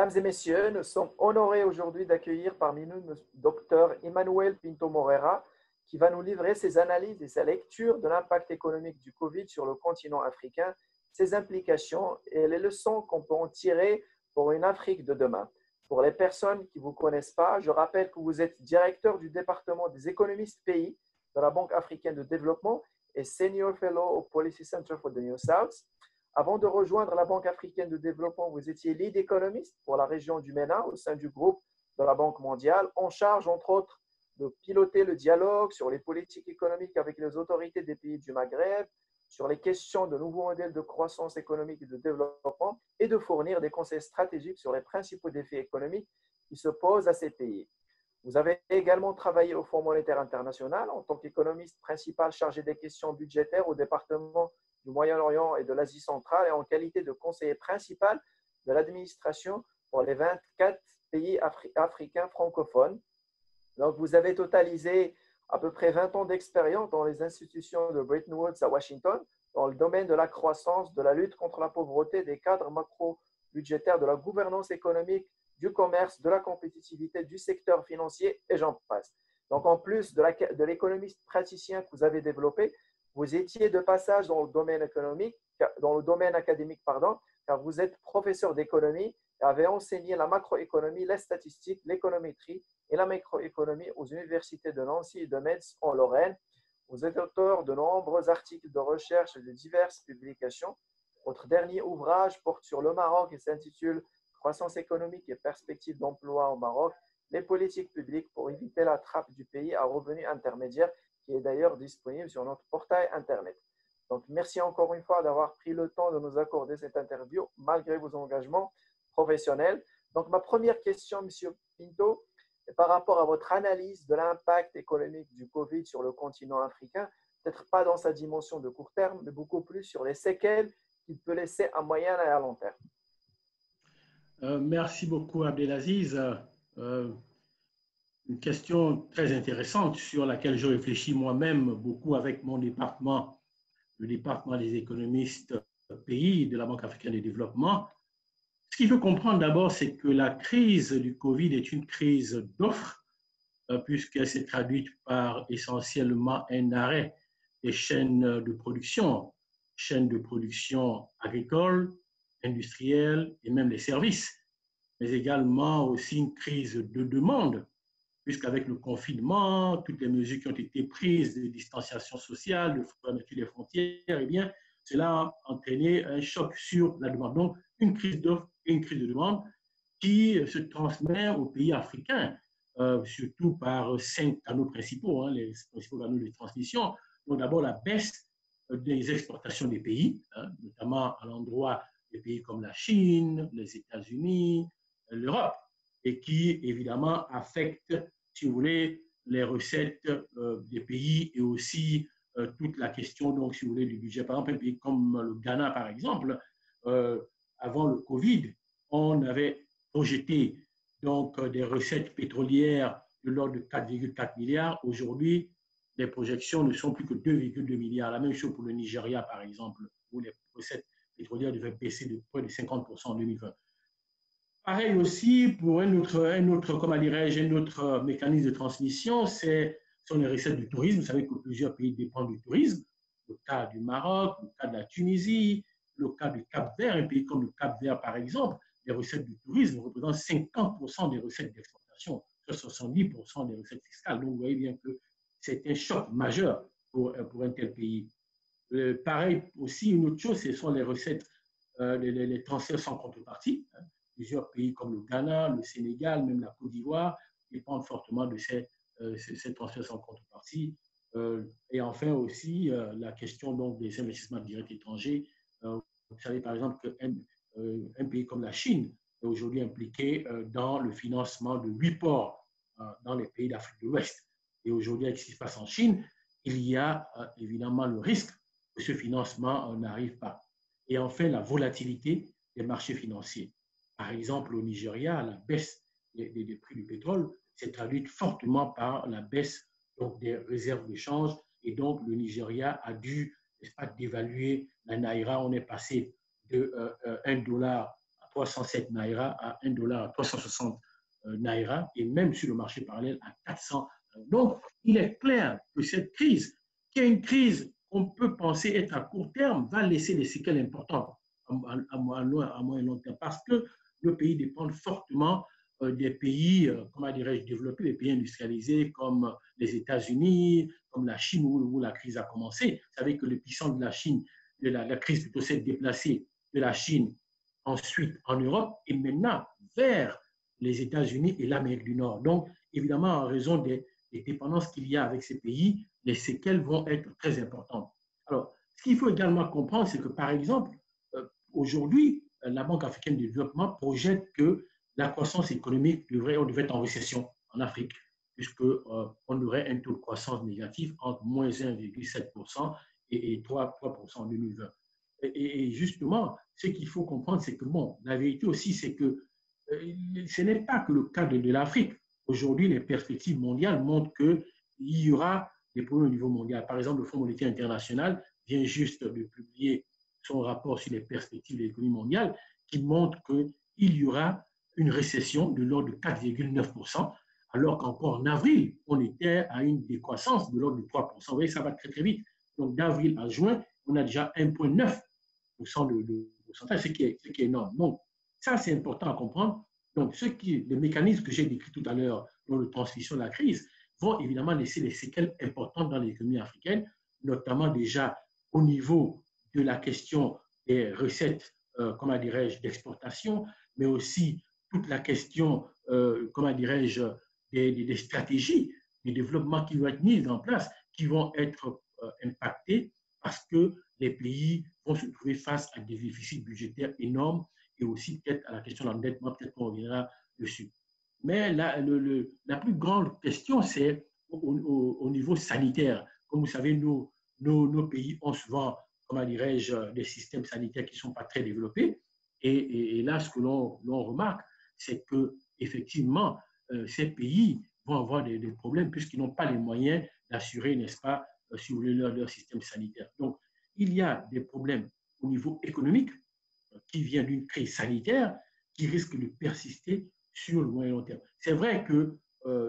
Mesdames et messieurs, nous sommes honorés aujourd'hui d'accueillir parmi nous le docteur Emmanuel Pinto Moreira, qui va nous livrer ses analyses et sa lecture de l'impact économique du Covid sur le continent africain, ses implications et les leçons qu'on peut en tirer pour une Afrique de demain. Pour les personnes qui ne vous connaissent pas, je rappelle que vous êtes directeur du département des économistes pays de la Banque africaine de développement et senior fellow au Policy Center for the New South. Avant de rejoindre la Banque africaine de développement, vous étiez lead économiste pour la région du MENA au sein du groupe de la Banque mondiale, en charge, entre autres, de piloter le dialogue sur les politiques économiques avec les autorités des pays du Maghreb, sur les questions de nouveaux modèles de croissance économique et de développement, et de fournir des conseils stratégiques sur les principaux défis économiques qui se posent à ces pays. Vous avez également travaillé au Fonds monétaire international en tant qu'économiste principal chargé des questions budgétaires au département du Moyen-Orient et de l'Asie centrale et en qualité de conseiller principal de l'administration pour les 24 pays africains francophones. Donc, vous avez totalisé à peu près 20 ans d'expérience dans les institutions de Bretton Woods à Washington, dans le domaine de la croissance, de la lutte contre la pauvreté, des cadres macro-budgétaires, de la gouvernance économique, du commerce, de la compétitivité, du secteur financier, et j'en passe. Donc, en plus de l'économiste praticien que vous avez développé, vous étiez de passage dans le domaine académique, car vous êtes professeur d'économie et avez enseigné la macroéconomie, la statistique, l'économétrie et la microéconomie aux universités de Nancy et de Metz en Lorraine. Vous êtes auteur de nombreux articles de recherche et de diverses publications. Votre dernier ouvrage porte sur le Maroc et s'intitule Croissance économique et perspectives d'emploi au Maroc, les politiques publiques pour éviter la trappe du pays à revenus intermédiaires, qui est d'ailleurs disponible sur notre portail Internet. Donc, merci encore une fois d'avoir pris le temps de nous accorder cette interview, malgré vos engagements professionnels. Donc, ma première question, M. Pinto, est par rapport à votre analyse de l'impact économique du Covid sur le continent africain, peut-être pas dans sa dimension de court terme, mais beaucoup plus sur les séquelles qu'il peut laisser à moyen et à long terme. Merci beaucoup, Abdelaziz. Une question très intéressante sur laquelle je réfléchis moi-même beaucoup avec mon département, le département des économistes pays de la Banque africaine de développement. Ce qu'il faut comprendre d'abord, c'est que la crise du Covid est une crise d'offres, puisqu'elle s'est traduite par essentiellement un arrêt des chaînes de production agricoles, industrielles et même les services, mais également aussi une crise de demande, puisqu'avec le confinement, toutes les mesures qui ont été prises de distanciation sociale, de fermeture des frontières, eh bien, cela a entraîné un choc sur la demande. Donc, une crise d'offres et une crise de demande qui se transmet aux pays africains, surtout par 5 canaux principaux, les principaux canaux de transmission. Donc, d'abord, la baisse des exportations des pays, notamment à l'endroit des pays comme la Chine, les États-Unis, l'Europe, et qui, évidemment, affecte, si vous voulez, les recettes des pays et aussi toute la question, donc, si vous voulez, du budget. Par exemple, un pays comme le Ghana, par exemple, avant le Covid, on avait projeté donc, des recettes pétrolières de l'ordre de 4,4 milliards. Aujourd'hui, les projections ne sont plus que 2,2 milliards. La même chose pour le Nigeria, par exemple, où les recettes pétrolières devaient baisser de près de 50% en 2020. Pareil aussi pour un autre mécanisme de transmission, sont les recettes du tourisme. Vous savez que plusieurs pays dépendent du tourisme. Le cas du Maroc, le cas de la Tunisie, le cas du Cap-Vert, un pays comme le Cap-Vert par exemple, les recettes du tourisme représentent 50% des recettes d'exportation, soit 70% des recettes fiscales. Donc vous voyez bien que c'est un choc majeur pour un tel pays. Pareil aussi, une autre chose, ce sont les recettes, les transferts sans contrepartie. Plusieurs pays comme le Ghana, le Sénégal, même la Côte d'Ivoire dépendent fortement de ces transferts sans contrepartie. Et enfin aussi, la question donc, des investissements directs étrangers. Vous savez par exemple qu'un pays comme la Chine est aujourd'hui impliqué dans le financement de 8 ports dans les pays d'Afrique de l'Ouest. Et aujourd'hui, avec ce qui se passe en Chine, il y a évidemment le risque que ce financement n'arrive pas. Et enfin, la volatilité des marchés financiers. Par exemple, au Nigeria, la baisse des prix du pétrole s'est traduite fortement par la baisse donc, des réserves de change. Et donc, le Nigeria a dû, n'est-ce pas, dévaluer la naira. On est passé de $1 à 307 naira, à 1 dollar à 360 naira, et même sur le marché parallèle à 400. Donc, il est clair que cette crise, qui est une crise qu'on peut penser être à court terme, va laisser des séquelles importantes à moyen et long terme, parce que le pays dépend fortement des pays, comment dirais-je, développés, des pays industrialisés comme les États-Unis, comme la Chine où la crise a commencé. Vous savez que le puissant de la Chine, la crise plutôt s'est déplacée de la Chine, ensuite en Europe et maintenant vers les États-Unis et l'Amérique du Nord. Donc, évidemment, en raison des dépendances qu'il y a avec ces pays, les séquelles vont être très importantes. Alors, ce qu'il faut également comprendre, c'est que, par exemple, aujourd'hui, la Banque africaine de développement projette que la croissance économique on devrait être en récession en Afrique, puisqu'on aurait un taux de croissance négatif entre moins 1,7% et 3% en 2020. Et justement, ce qu'il faut comprendre, c'est que, bon, la vérité aussi, c'est que ce n'est pas que le cas de l'Afrique. Aujourd'hui, les perspectives mondiales montrent qu'il y aura des problèmes au niveau mondial. Par exemple, le Fonds monétaire international vient juste de publier son rapport sur les perspectives de l'économie mondiale qui montre qu'il y aura une récession de l'ordre de 4,9%, alors qu'encore en avril, on était à une décroissance de l'ordre de 3%. Vous voyez, ça va très, très vite. Donc, d'avril à juin, on a déjà 1,9% de pourcentage, ce qui est énorme. Donc, ça, c'est important à comprendre. Donc, les mécanismes que j'ai décrits tout à l'heure dans la transmission de la crise vont évidemment laisser des séquelles importantes dans l'économie africaine, notamment déjà au niveau de la question des recettes, comment dirais-je, d'exportation, mais aussi toute la question, comment dirais-je, des stratégies de développement qui vont être mises en place, qui vont être impactées parce que les pays vont se trouver face à des déficits budgétaires énormes et aussi peut-être à la question de l'endettement, peut-être qu'on reviendra dessus. Mais la plus grande question, c'est au niveau sanitaire. Comme vous savez, nos pays ont souvent, comment dirais-je, des systèmes sanitaires qui ne sont pas très développés. Et là, ce que l'on remarque, c'est qu'effectivement, ces pays vont avoir des problèmes puisqu'ils n'ont pas les moyens d'assurer, n'est-ce pas, si vous voulez, leur système sanitaire. Donc, il y a des problèmes au niveau économique qui viennent d'une crise sanitaire qui risque de persister sur le moyen long terme. C'est vrai que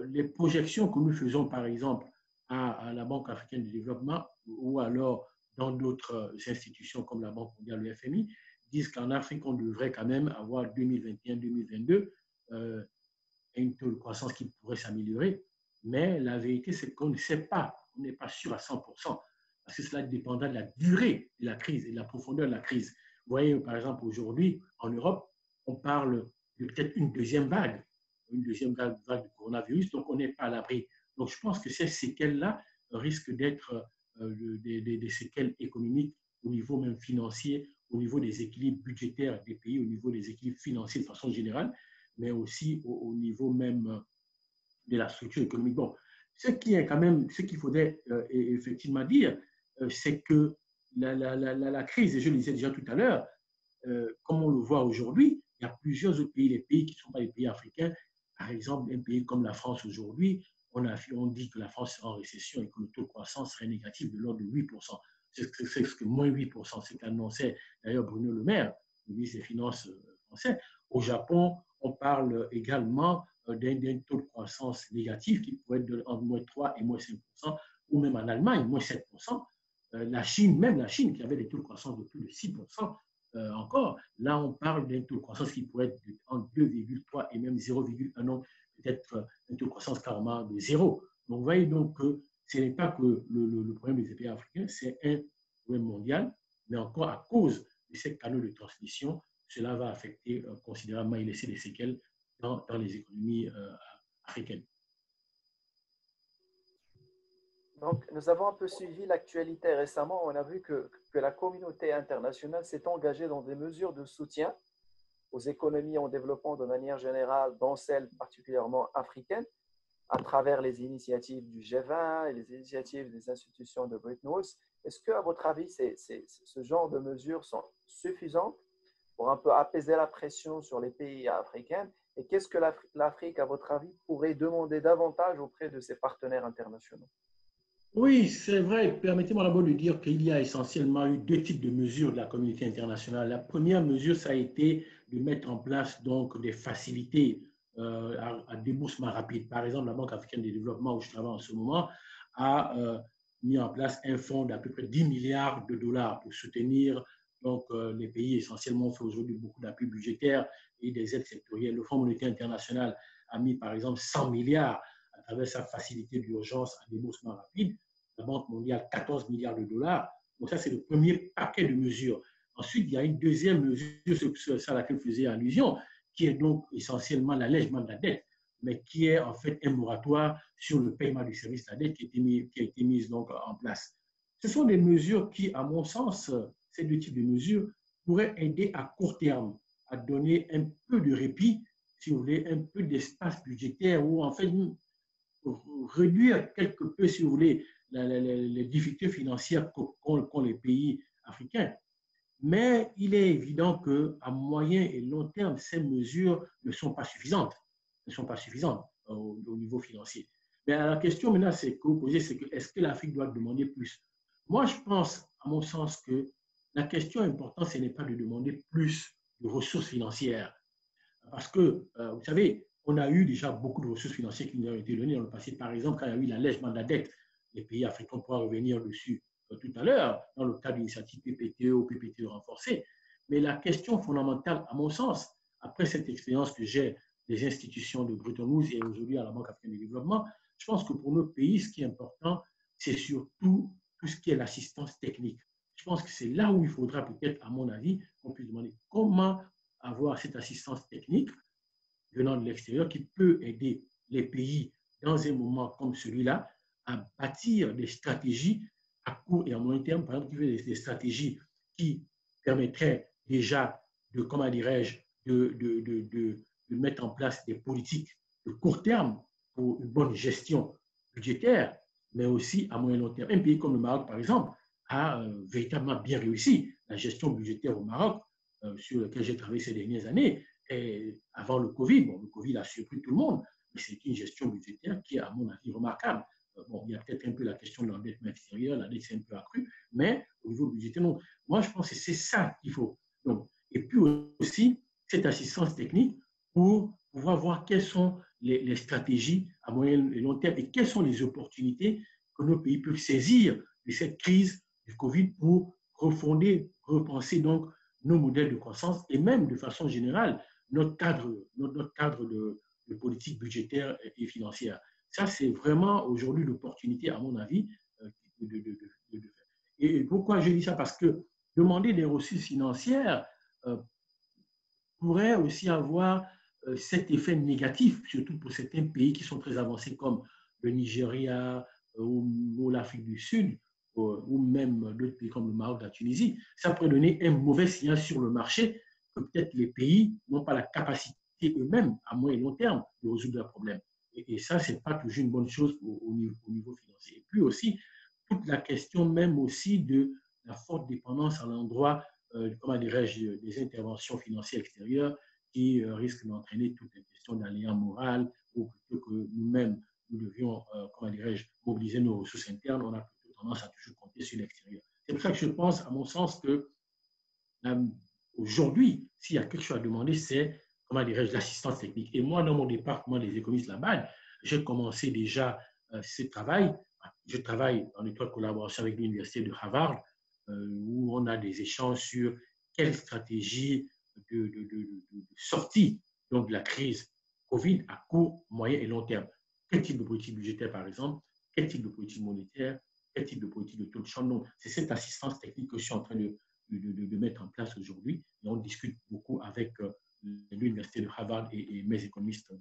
les projections que nous faisons, par exemple, à la Banque africaine de développement ou alors dans d'autres institutions comme la Banque mondiale, le FMI, disent qu'en Afrique, on devrait quand même avoir 2021-2022 un taux de croissance qui pourrait s'améliorer. Mais la vérité, c'est qu'on ne sait pas, on n'est pas sûr à 100%, parce que cela dépendra de la durée de la crise et de la profondeur de la crise. Vous voyez, par exemple, aujourd'hui, en Europe, on parle de peut-être une deuxième vague du coronavirus, donc on n'est pas à l'abri. Donc, je pense que ces séquelles-là risquent d'être des séquelles économiques au niveau même financier, au niveau des équilibres budgétaires des pays, au niveau des équilibres financiers de façon générale, mais aussi au niveau même de la structure économique. Bon, ce qu'il faudrait effectivement dire, c'est que la crise, et je le disais déjà tout à l'heure, comme on le voit aujourd'hui, il y a plusieurs autres pays, les pays qui ne sont pas les pays africains. Par exemple, un pays comme la France aujourd'hui, on dit que la France est en récession et que le taux de croissance serait négatif de l'ordre de 8%. C'est ce que moins 8%, c'est qu'annonçait d'ailleurs Bruno Le Maire, le ministre des Finances français. Au Japon, on parle également d'un taux de croissance négatif qui pourrait être entre moins 3 et moins 5%, ou même en Allemagne, moins 7%. La Chine, qui avait des taux de croissance de plus de 6%, encore, là, on parle d'un taux de croissance qui pourrait être entre 2,3 et même 0,1, donc peut-être un taux de croissance carrément de 0. Donc, vous voyez donc que ce n'est pas que le problème des pays africains, c'est un problème mondial, mais encore à cause de ces canaux de transmission, cela va affecter considérablement et laisser des séquelles dans les économies africaines. Donc, nous avons un peu suivi l'actualité récemment. On a vu que la communauté internationale s'est engagée dans des mesures de soutien aux économies en développement de manière générale, dont celles particulièrement africaines, à travers les initiatives du G20 et les initiatives des institutions de Bretton Woods. Est-ce que, à votre avis, ce genre de mesures sont suffisantes pour un peu apaiser la pression sur les pays africains? Et qu'est-ce que l'Afrique, à votre avis, pourrait demander davantage auprès de ses partenaires internationaux? Oui, c'est vrai. Permettez-moi d'abord de dire qu'il y a essentiellement eu deux types de mesures de la communauté internationale. La première mesure, ça a été de mettre en place donc des facilités à déboursement rapide. Par exemple, la Banque africaine de développement, où je travaille en ce moment, a mis en place un fonds d'à peu près 10 milliards de dollars pour soutenir donc, les pays. Essentiellement, on fait aujourd'hui beaucoup d'appui budgétaires et des aides sectorielles. Le Fonds monétaire international a mis par exemple 100 milliards à travers sa facilité d'urgence à déboursement rapide. La Banque mondiale, 14 milliards de dollars. Donc ça, c'est le premier paquet de mesures. Ensuite, il y a une deuxième mesure, c'est à laquelle je faisais allusion, qui est donc essentiellement l'allègement de la dette, mais qui est en fait un moratoire sur le paiement du service de la dette qui a été mise donc en place. Ce sont des mesures qui, à mon sens, ces deux types de mesures pourraient aider à court terme à donner un peu de répit, si vous voulez, un peu d'espace budgétaire ou en fait réduire quelque peu, si vous voulez, les difficultés financières qu'ont les pays africains. Mais il est évident qu'à moyen et long terme, ces mesures ne sont pas suffisantes. Ne sont pas suffisantes au niveau financier. Mais la question maintenant, c'est que vous posez, c'est que est-ce que l'Afrique doit demander plus? Moi, je pense, à mon sens, que la question importante, ce n'est pas de demander plus de ressources financières. Parce que, vous savez, on a eu déjà beaucoup de ressources financières qui nous ont été données dans le passé. Par exemple, quand il y a eu l'allègement de la dette, les pays africains pourront revenir dessus tout à l'heure, dans le cadre d'initiatives PPTE ou PPTE renforcées. Mais la question fondamentale, à mon sens, après cette expérience que j'ai des institutions de Bretton Woods et aujourd'hui à la Banque africaine de développement, je pense que pour nos pays, ce qui est important, c'est surtout tout ce qui est l'assistance technique. Je pense que c'est là où il faudra peut-être, à mon avis, qu'on puisse demander comment avoir cette assistance technique venant de l'extérieur qui peut aider les pays dans un moment comme celui-là à bâtir des stratégies à court et à moyen terme, par exemple, des stratégies qui permettraient déjà de, comment dirais-je, de mettre en place des politiques de court terme pour une bonne gestion budgétaire, mais aussi à moyen long terme. Un pays comme le Maroc, par exemple, a véritablement bien réussi la gestion budgétaire au Maroc, sur lequel j'ai travaillé ces dernières années. Et avant le Covid, bon, le Covid a surpris tout le monde, mais c'est une gestion budgétaire qui est, à mon avis, remarquable. Bon, il y a peut-être un peu la question de l'endettement extérieur, la dette s'est un peu accrue, mais au niveau budgétaire, non. Moi, je pense que c'est ça qu'il faut. Donc, et puis aussi, cette assistance technique pour pouvoir voir quelles sont les stratégies à moyen et long terme et quelles sont les opportunités que nos pays peuvent saisir de cette crise du Covid pour refonder, repenser donc nos modèles de croissance et même de façon générale notre cadre de politique budgétaire et financière. Ça, c'est vraiment aujourd'hui l'opportunité, à mon avis, de faire. Et pourquoi je dis ça? Parce que demander des ressources financières pourrait aussi avoir cet effet négatif, surtout pour certains pays qui sont très avancés comme le Nigeria ou l'Afrique du Sud, ou même d'autres pays comme le Maroc, la Tunisie. Ça pourrait donner un mauvais signal sur le marché que peut-être les pays n'ont pas la capacité eux-mêmes, à moyen et long terme, de résoudre leurs problèmes. Et ça, ce n'est pas toujours une bonne chose au niveau financier. Et puis aussi, toute la question même aussi de la forte dépendance à l'endroit, comment dirais-je, des interventions financières extérieures qui risquent d'entraîner toute une question d'aléa moral ou plutôt que nous-mêmes, nous devions, comment dirais-je, mobiliser nos ressources internes, on a plutôt tendance à toujours compter sur l'extérieur. C'est pour ça que je pense, à mon sens, que aujourd'hui, s'il y a quelque chose à demander, c'est, comment dirais-je, l'assistance technique. Et moi, dans mon département des économistes là-bas, j'ai commencé déjà ce travail. Je travaille en étroite collaboration avec l'Université de Harvard, où on a des échanges sur quelle stratégie de sortie donc, de la crise Covid à court, moyen et long terme. Quel type de politique budgétaire, par exemple, quel type de politique monétaire, quel type de politique de taux de change. Donc, c'est cette assistance technique que je suis en train de mettre en place aujourd'hui. Et on discute beaucoup avec l'Université de Harvard et mes économistes.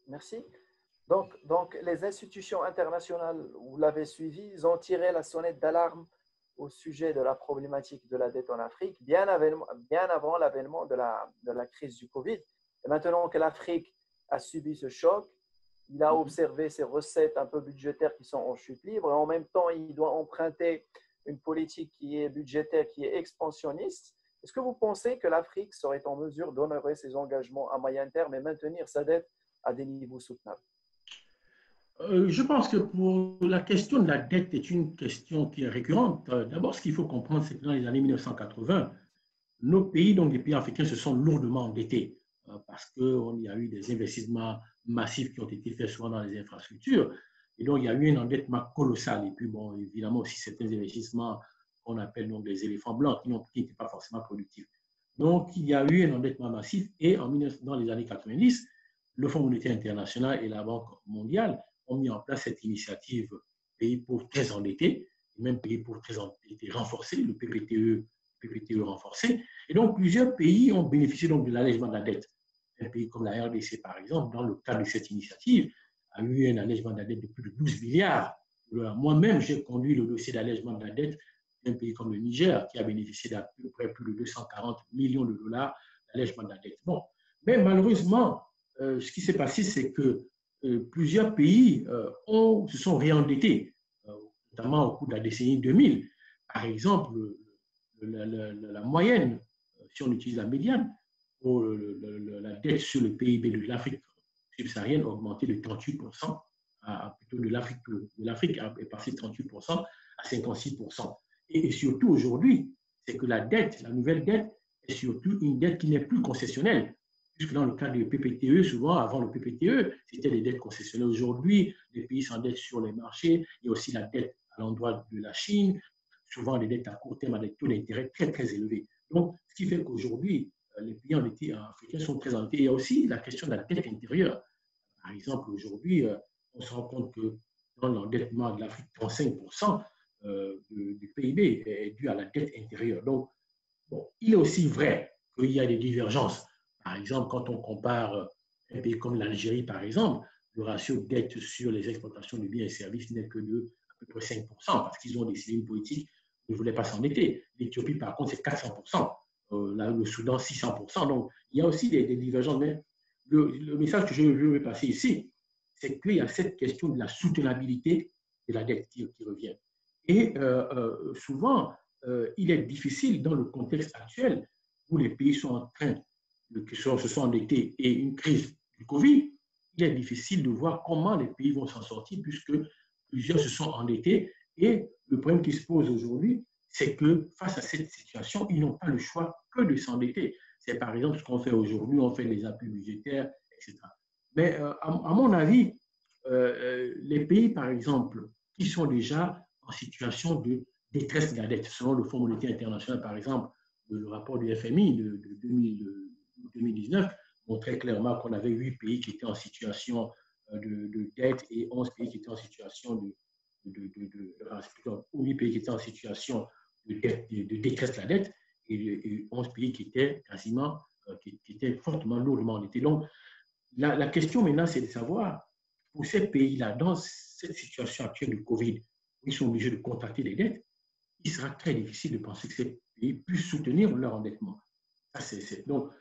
Merci. Donc, les institutions internationales, vous l'avez suivi, ils ont tiré la sonnette d'alarme au sujet de la problématique de la dette en Afrique, bien avant l'avènement de la crise du Covid. Et maintenant que l'Afrique a subi ce choc, il a observé ses recettes un peu budgétaires qui sont en chute libre et en même temps, il doit emprunter une politique qui est budgétaire, qui est expansionniste. Est-ce que vous pensez que l'Afrique serait en mesure d'honorer ses engagements à moyen terme et maintenir sa dette à des niveaux soutenables? Je pense que pour la question de la dette est une question qui est récurrente. D'abord, ce qu'il faut comprendre, c'est que dans les années 1980, nos pays, donc les pays africains, se sont lourdement endettés parce qu'il y a eu des investissements massifs qui ont été faits souvent dans les infrastructures. Et donc, il y a eu un endettement colossal. Et puis, bon, évidemment, aussi certains investissements qu'on appelle donc des éléphants blancs qui n'étaient pas forcément productifs. Donc, il y a eu un endettement massif. Et dans les années 90, le Fonds monétaire international et la Banque mondiale ont mis en place cette initiative pays pauvres très endettés, et même pays pauvres très endettés renforcés, le PPTE renforcé. Et donc, plusieurs pays ont bénéficié donc de l'allègement de la dette. Un pays comme la RDC, par exemple, dans le cadre de cette initiative, a eu un allègement de la dette de plus de 12 milliards. Moi-même, j'ai conduit le dossier d'allègement de la dette d'un pays comme le Niger, qui a bénéficié d'à peu près plus de 240 millions de dollars d'allègement de la dette. Bon, mais malheureusement, ce qui s'est passé, c'est que plusieurs pays se sont réendettés, notamment au cours de la décennie 2000. Par exemple, la moyenne, si on utilise la médiane, pour la dette sur le PIB de l'Afrique subsaharienne a augmenté de 38%, plutôt de l'Afrique est passé de 38% à 56%. Et surtout aujourd'hui, c'est que la dette, la nouvelle dette, est surtout une dette qui n'est plus concessionnelle. Puisque dans le cas du PPTE, souvent, avant le PPTE, c'était des dettes concessionnelles. Aujourd'hui, les pays s'endettent sur les marchés. Il y a aussi la dette à l'endroit de la Chine, souvent des dettes à court terme avec des taux d'intérêt très, très élevés. Donc, ce qui fait qu'aujourd'hui, les pays endettés africains sont très endettés. Il y a aussi la question de la dette intérieure. Par exemple, aujourd'hui, on se rend compte que dans l'endettement de l'Afrique, 35% du PIB est dû à la dette intérieure. Donc, bon, il est aussi vrai qu'il y a des divergences. Par exemple, quand on compare un pays comme l'Algérie, par exemple, le ratio de dette sur les exportations de biens et services n'est que de à peu près 5%, parce qu'ils ont décidé une politique qui ne voulait pas s'endetter. L'Éthiopie, par contre, c'est 400%. Le Soudan, 600%. Donc, il y a aussi des divergences. Mais le message que je veux passer ici, c'est qu'il y a cette question de la soutenabilité de la dette qui revient. Et souvent, il est difficile dans le contexte actuel où les pays sont en train se sont endettés et une crise du Covid, il est difficile de voir comment les pays vont s'en sortir puisque plusieurs se sont endettés. Et le problème qui se pose aujourd'hui, c'est que face à cette situation, ils n'ont pas le choix que de s'endetter. C'est par exemple ce qu'on fait aujourd'hui, on fait des appuis budgétaires, etc. Mais à mon avis, les pays, par exemple, qui sont déjà en situation de détresse de la dette, selon le Fonds monétaire international, par exemple, le rapport du FMI de 2019 montrait clairement qu'on avait 8 pays qui étaient en situation de dette et 11 pays qui étaient en situation ou 8 pays qui étaient en situation de détresse de la dette et 11 pays qui étaient quasiment, qui étaient fortement lourdement endettés. Donc, la question maintenant, c'est de savoir, pour ces pays-là, dans cette situation actuelle de Covid, où ils sont obligés de contracter des dettes, il sera très difficile de penser que ces pays puissent soutenir leur endettement. Donc,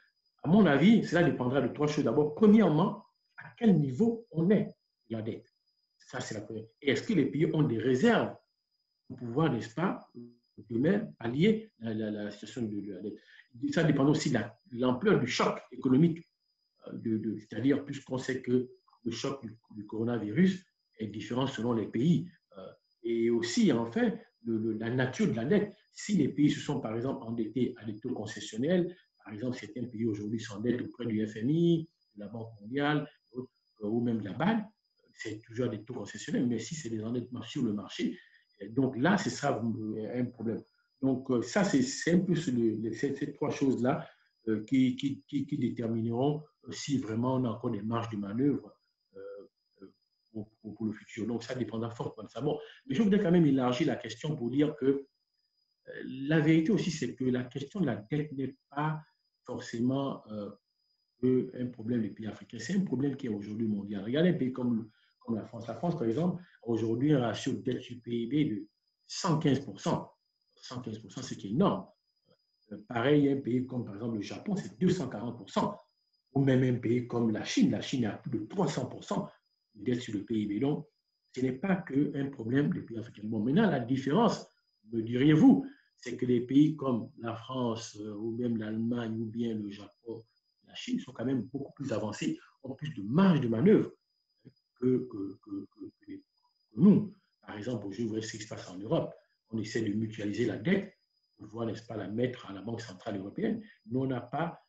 à mon avis, cela dépendra de trois choses. D'abord, premièrement, à quel niveau on est de la dette. Ça, c'est la première. Et est-ce que les pays ont des réserves pour pouvoir, n'est-ce pas, demain, pallier la situation de la dette. Ça dépend aussi de l'ampleur du choc économique, c'est-à-dire puisqu'on sait que le choc du coronavirus est différent selon les pays. Et aussi, en fait, la nature de la dette. Si les pays se sont, par exemple, endettés à des taux concessionnels, par exemple, certains pays aujourd'hui s'endettent auprès du FMI, de la Banque mondiale ou même de la BAD, c'est toujours des taux concessionnels, mais si c'est des endettements sur le marché, donc là, ce sera un problème. Donc ça, c'est un peu ces trois choses-là qui détermineront si vraiment on a encore des marges de manœuvre pour le futur. Donc ça dépendra fortement de ça. Bon, mais je voudrais quand même élargir la question pour dire que la vérité aussi, c'est que la question de la dette n'est pas forcément un problème des pays africains. C'est un problème qui est aujourd'hui mondial. Regardez un pays comme la France. La France, par exemple, a aujourd'hui un ratio de dette sur PIB de 115%. 115%, c'est qui est énorme. Pareil, un pays comme, par exemple, le Japon, c'est 240%. Ou même un pays comme la Chine. La Chine a plus de 300% de dette sur le PIB. Donc, ce n'est pas qu'un problème des pays africains. Bon, maintenant, la différence, me diriez-vous, c'est que les pays comme la France ou même l'Allemagne ou bien le Japon, la Chine sont quand même beaucoup plus avancés, ont plus de marge de manœuvre que que nous. Par exemple, aujourd'hui, vous voyez ce qui se passe en Europe. On essaie de mutualiser la dette, on voit, n'est-ce pas, la mettre à la Banque centrale européenne. Nous, on n'a pas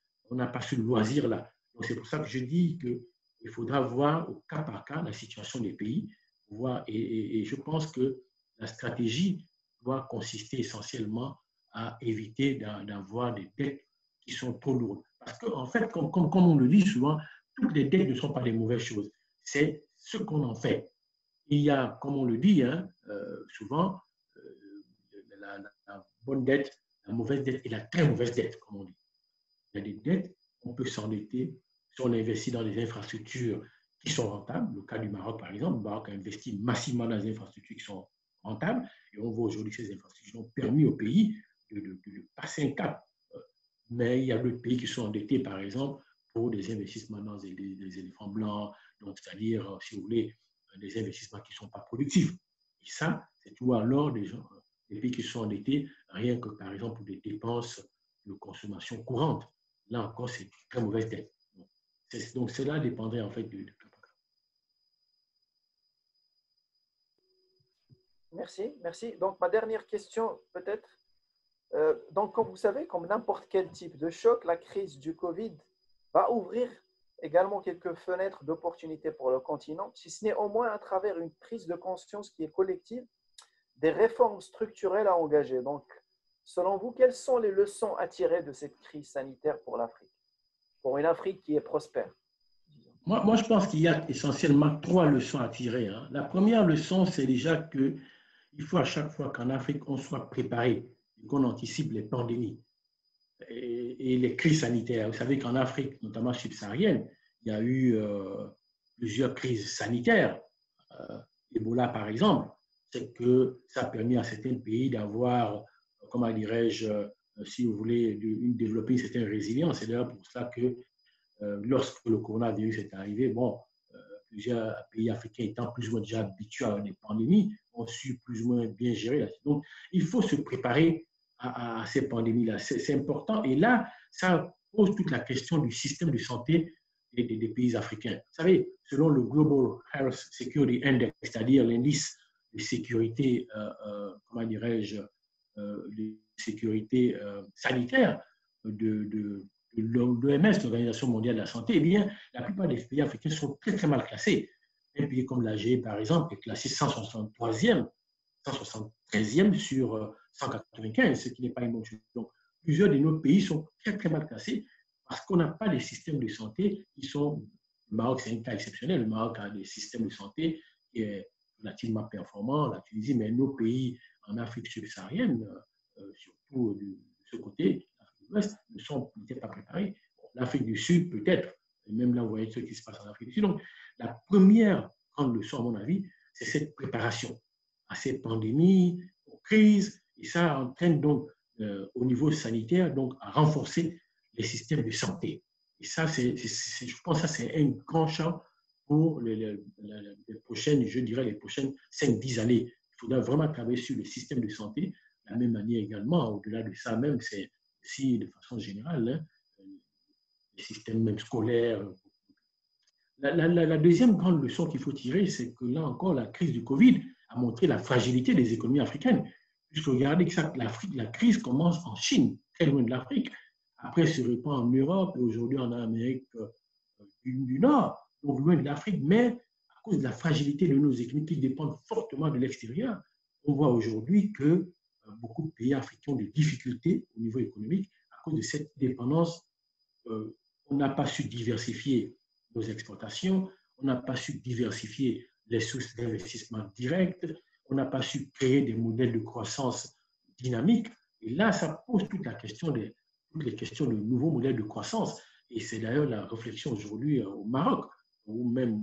ce loisir-là. Donc, c'est pour ça que je dis qu'il faudra voir au cas par cas la situation des pays. Et je pense que la stratégie doit consister essentiellement à éviter d'avoir des dettes qui sont trop lourdes. Parce qu'en fait, comme on le dit souvent, toutes les dettes ne sont pas des mauvaises choses. C'est ce qu'on en fait. Il y a, comme on le dit souvent, la bonne dette, la mauvaise dette et la très mauvaise dette, comme on dit. Il y a des dettes, on peut s'endetter si on investit dans des infrastructures qui sont rentables. Le cas du Maroc, par exemple, le Maroc a investi massivement dans des infrastructures qui sont rentables et on voit aujourd'hui que ces infrastructures ont permis au pays de passer un cap. Mais il y a d'autres pays qui sont endettés, par exemple, pour des investissements dans des éléphants blancs, donc c'est-à-dire, si vous voulez, des investissements qui ne sont pas productifs. Et ça, c'est tout alors des pays qui sont endettés, rien que, par exemple, pour des dépenses de consommation courante. Là encore, c'est une très mauvaise dette. Donc, cela dépendrait en fait du cas par cas. Merci. Donc, ma dernière question, peut-être. Donc, comme vous savez, comme n'importe quel type de choc, la crise du Covid va ouvrir également quelques fenêtres d'opportunités pour le continent, si ce n'est au moins à travers une prise de conscience qui est collective, des réformes structurelles à engager. Donc, selon vous, quelles sont les leçons à tirer de cette crise sanitaire pour l'Afrique, pour une Afrique qui est prospère? Moi, je pense qu'il y a essentiellement 3 leçons à tirer. La première leçon, c'est déjà qu'il faut à chaque fois qu'en Afrique, on soit préparé et qu'on anticipe les pandémies et les crises sanitaires. Vous savez qu'en Afrique, notamment subsaharienne, il y a eu plusieurs crises sanitaires. Ebola, par exemple, c'est que ça a permis à certains pays d'avoir, comment dirais-je, si vous voulez, développer une certaine résilience. C'est d'ailleurs pour cela que lorsque le coronavirus est arrivé, plusieurs pays africains étant plus ou moins déjà habitués à des pandémies, ont su plus ou moins bien gérer. Donc, il faut se préparer à ces pandémies-là. C'est important. Et là, ça pose toute la question du système de santé des pays africains. Vous savez, selon le Global Health Security Index, c'est-à-dire l'indice de sécurité, comment dirais-je, de sécurité sanitaire de l'OMS, l'Organisation mondiale de la santé, eh bien, la plupart des pays africains sont très, très mal classés. Un pays comme l'Algérie, par exemple, est classé 173e sur 195, ce qui n'est pas une bonne chose. Donc, plusieurs de nos pays sont très, très mal classés parce qu'on n'a pas des systèmes de santé qui sont... Le Maroc, c'est un cas exceptionnel. Le Maroc a des systèmes de santé qui est relativement performants, la Tunisie, mais nos pays en Afrique subsaharienne, surtout de ce côté, l'Afrique de l'Ouest, ne sont peut-être pas préparés. L'Afrique du Sud, peut-être, et même là, vous voyez ce qui se passe en Afrique du Sud. Donc, la première grande leçon, à mon avis, c'est cette préparation à ces pandémies, aux crises, et ça entraîne donc, au niveau sanitaire, donc, à renforcer les systèmes de santé. Et ça, je pense que ça, c'est un grand champ pour les prochaines, je dirais, les prochaines 5-10 années. Il faudra vraiment travailler sur le système de santé. De la même manière également, au-delà de ça même, c'est aussi de façon générale, les systèmes même scolaires. La deuxième grande leçon qu'il faut tirer, c'est que là encore, la crise du Covid a montré la fragilité des économies africaines. Puisque regardez que la crise commence en Chine, très loin de l'Afrique. Après, se répand en Europe et aujourd'hui en Amérique du Nord, donc loin de l'Afrique, mais à cause de la fragilité de nos économies qui dépendent fortement de l'extérieur, on voit aujourd'hui que beaucoup de pays africains ont des difficultés au niveau économique à cause de cette dépendance. On n'a pas su diversifier nos exportations, on n'a pas su diversifier les sources d'investissement directes, on n'a pas su créer des modèles de croissance dynamiques. Et là, ça pose toutes les questions de nouveaux modèles de croissance. Et c'est d'ailleurs la réflexion aujourd'hui au Maroc ou même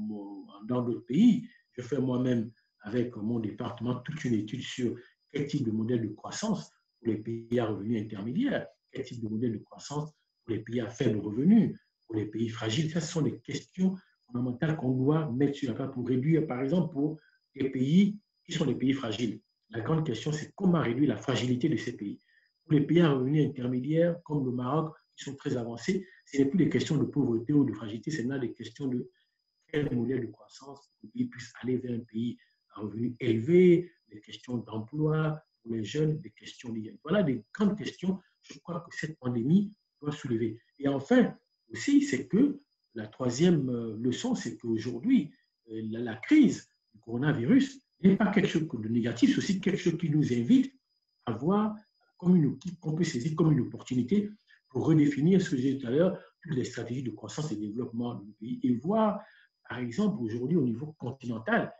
dans d'autres pays. Je fais moi-même avec mon département toute une étude sur quel type de modèle de croissance pour les pays à revenus intermédiaires, quel type de modèle de croissance pour les pays à faible revenu, pour les pays fragiles. Ça, ce sont des questions fondamentales qu'on doit mettre sur la table pour réduire, par exemple, pour les pays qui sont des pays fragiles. La grande question, c'est comment réduire la fragilité de ces pays. Pour les pays à revenus intermédiaires, comme le Maroc, qui sont très avancés, ce n'est plus des questions de pauvreté ou de fragilité, c'est là des questions de quel modèle de croissance pour que le pays puisse aller vers un pays à revenus élevés, des questions d'emploi pour les jeunes, des questions liées. Voilà des grandes questions, je crois que cette pandémie doit soulever. Et enfin, aussi, c'est que la troisième leçon, c'est qu'aujourd'hui, la crise du coronavirus n'est pas quelque chose de négatif, c'est aussi quelque chose qui nous invite à voir qu'on peut saisir comme une opportunité pour redéfinir, ce que j'ai dit tout à l'heure, toutes les stratégies de croissance et de développement du pays et voir, par exemple, aujourd'hui au niveau continental,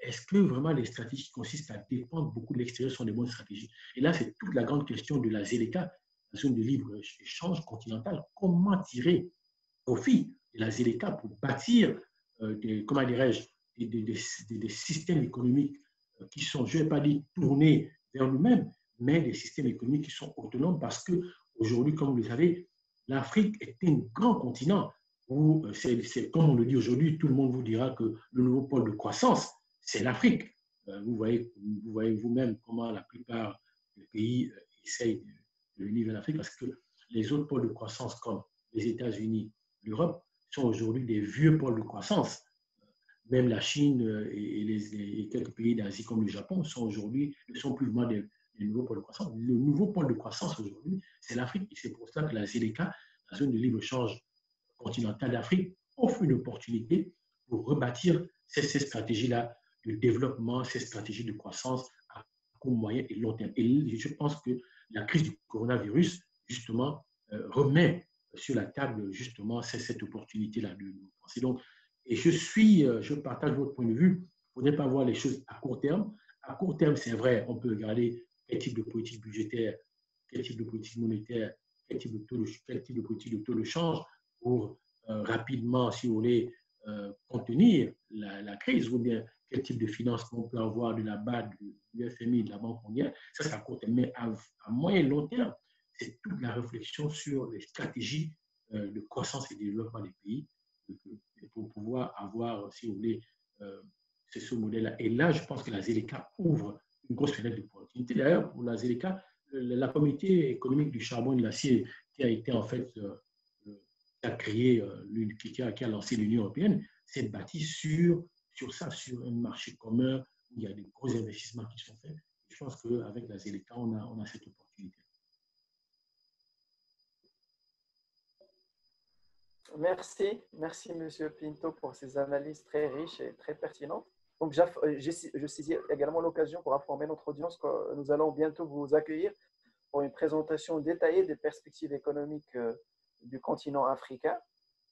est-ce que vraiment les stratégies qui consistent à dépendre beaucoup de l'extérieur sont des bonnes stratégies? Et là, c'est toute la grande question de la ZLECA, la zone de libre-échange continentale. Comment tirer profit de la ZLECA pour bâtir, comment dirais-je, des systèmes économiques qui sont, je ne vais pas dire tournés vers nous-mêmes, mais des systèmes économiques qui sont autonomes parce qu'aujourd'hui, comme vous le savez, l'Afrique est un grand continent où, comme on le dit aujourd'hui, tout le monde vous dira que le nouveau pôle de croissance, c'est l'Afrique. Vous voyez vous-même comment la plupart des pays essayent de venir vers l'Afrique parce que les autres pôles de croissance comme les États-Unis, l'Europe, sont aujourd'hui des vieux pôles de croissance. Même la Chine et quelques pays d'Asie comme le Japon ne sont plus vraiment des nouveaux pôles de croissance. Le nouveau pôle de croissance aujourd'hui, c'est l'Afrique. Et c'est pour ça que la ZLECA, la zone de libre-échange continentale d'Afrique, offre une opportunité pour rebâtir ces stratégies-là de développement, ces stratégies de croissance à court, moyen et long terme. Et je pense que la crise du coronavirus, justement, remet sur la table, justement, cette opportunité-là de penser. Donc, et je partage votre point de vue. Il ne faudrait pas voir les choses à court terme. À court terme, c'est vrai, on peut regarder quel type de politique budgétaire, quel type de politique monétaire, quel type de politique de taux de change pour rapidement, si vous voulez, contenir la crise, ou bien quel type de financement on peut avoir de la BAD, du FMI, de la Banque mondiale. Ça, c'est à court terme. Mais à moyen et long terme, c'est toute la réflexion sur les stratégies de croissance et de développement des pays pour pouvoir avoir, si vous voulez, c'est ce modèle-là. Et là, je pense que la ZLECA ouvre une grosse fenêtre d'opportunité. D'ailleurs, pour la ZLECA, la communauté économique du charbon et de l'acier qui a été en fait qui a lancé l'Union européenne, s'est bâtie sur ça, sur un marché commun où il y a des gros investissements qui sont faits. Je pense qu'avec la ZLECA, on a cette opportunité. Merci M. Pinto pour ces analyses très riches et très pertinentes. Donc, je saisis également l'occasion pour informer notre audience que nous allons bientôt vous accueillir pour une présentation détaillée des perspectives économiques du continent africain.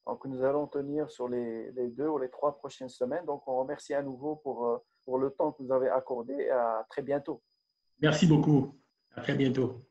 Donc, nous allons tenir sur les 2 ou les 3 prochaines semaines. Donc, on remercie à nouveau pour le temps que vous avez accordé. À très bientôt. Merci beaucoup. À très bientôt.